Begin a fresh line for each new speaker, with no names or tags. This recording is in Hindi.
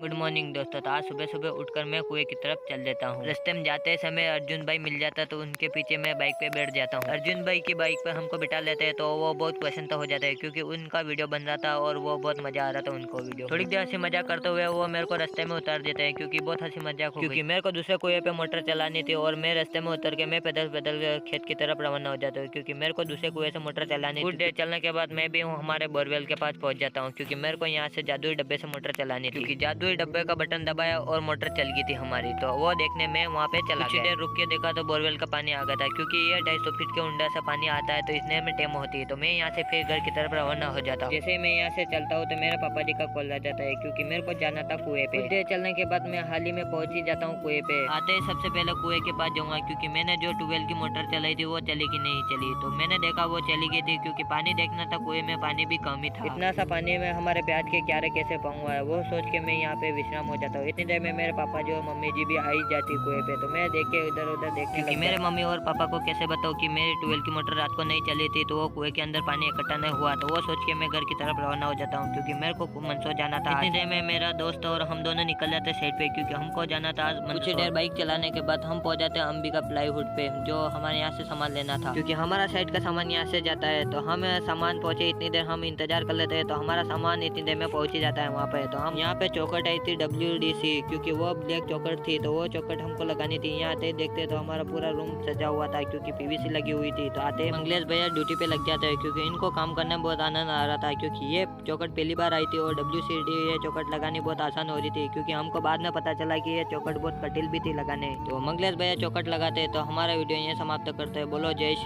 गुड मॉर्निंग दोस्तों। तो आज सुबह सुबह उठकर मैं कुएं की तरफ चल देता हूँ। रास्ते में जाते समय अर्जुन भाई मिल जाता तो उनके पीछे मैं बाइक पे बैठ जाता हूँ। अर्जुन भाई की बाइक पे हमको बिठा लेते हैं तो वो बहुत पसंद हो जाता है क्योंकि उनका वीडियो बन रहा था और वो बहुत मजा आ रहा था उनको वीडियो। थोड़ी देर हंसी मजाक करते हुए वो मेरे को रास्ते में उतार देते हैं क्योंकि बहुत हंसी मजाक हो, क्योंकि मेरे को दूसरे कुएं पे मोटर चलानी थी और मैं रास्ते में उतर के मैं पैदल पैदल खेत की तरफ रवाना हो जाता हूँ क्योंकि मेरे को दूसरे कुएं से मोटर चलानी थी। कुछ देर चलने के बाद मैं भी हमारे बोरवेल के पास पहुंच जाता हूँ क्योंकि मेरे को यहाँ से जादुई डब्बे से मोटर चलानी थी। क्योंकि जादुई डब्बे का बटन दबाया और मोटर चल गई थी हमारी। तो वो देखने में वहाँ पे चला गया। कुछ देर रुक के देखा तो बोरवेल का पानी आ गया था क्योंकि ये 250 फीट के उंडा से पानी आता है तो इसने में टेम होती है। तो मैं यहाँ से फिर घर की तरफ रवाना हो जाता हूँ। जैसे मैं यहाँ से चलता हूँ तो मेरे पापा जी का कॉल आ जाता है क्योंकि मेरे को जाना था कुएं पे। कुछ देर चलने के बाद मैं हाल ही में पहुंच ही जाता हूँ कुएं पे। आते ही सबसे पहले कुएं के पास जाऊंगा क्योंकि मैंने जो ट्यूबवेल की मोटर चलाई थी वो चली कि नहीं चली। तो मैंने देखा वो चली गई थी क्योंकि पानी देखना था कुएं में, पानी भी कम ही था। इतना सा पानी में हमारे प्याज के क्यारे कैसे पाऊंगा वो सोच के मैं यहाँ पे विश्राम हो जाता हूँ। इतनी देर में मेरे पापा जो मम्मी जी भी आ ही जाती कुएं पे। तो मैं देख के इधर उधर देखने लगा। मेरे मम्मी और पापा को कैसे बताऊं कि मेरी ट्यूबवेल की मोटर रात को नहीं चली थी तो वो कुएं के अंदर पानी इकट्ठा नहीं हुआ। तो वो सोच के मैं घर की तरफ रवाना हो जाता हूँ क्योंकि मेरे को मंदसौर जाना था। इतनी देर में मेरा दोस्त और हम दोनों निकल जाते साइड पे क्योंकि हमको जाना था आज। कुछ देर बाइक चलाने के बाद हम पहुंच जाते हैं अंबिका प्लाईवुड पे जो हमारे यहाँ से सामान लेना था क्योंकि हमारा साइड का सामान यहाँ से जाता है। तो हम सामान पहुंचे, इतनी देर हम इंतजार कर लेते हैं तो हमारा सामान इतनी देर में पहुंच ही जाता है वहाँ पे। तो हम यहाँ पे चौखट आई थी WDC क्योंकि वो ब्लैक चौखट थी तो वो चौखट हमको लगानी थी। यहाँ आते देखते तो हमारा पूरा रूम सजा हुआ था क्योंकि PVC लगी हुई थी। तो आते मंगलेश भैया ड्यूटी पे लग जाते हैं क्योंकि इनको काम करने में बहुत आनंद आ रहा था क्योंकि ये चौखट पहली बार आई थी और WCD ये चौखट लगानी बहुत आसान हो रही थी क्योंकि हमको बाद में पता चला कि ये चौखट बहुत कठिन भी थी लगाने। तो मंगलेश भैया चौखट लगाते तो हमारा वीडियो यहाँ समाप्त करते हैं। बोलो जय श्री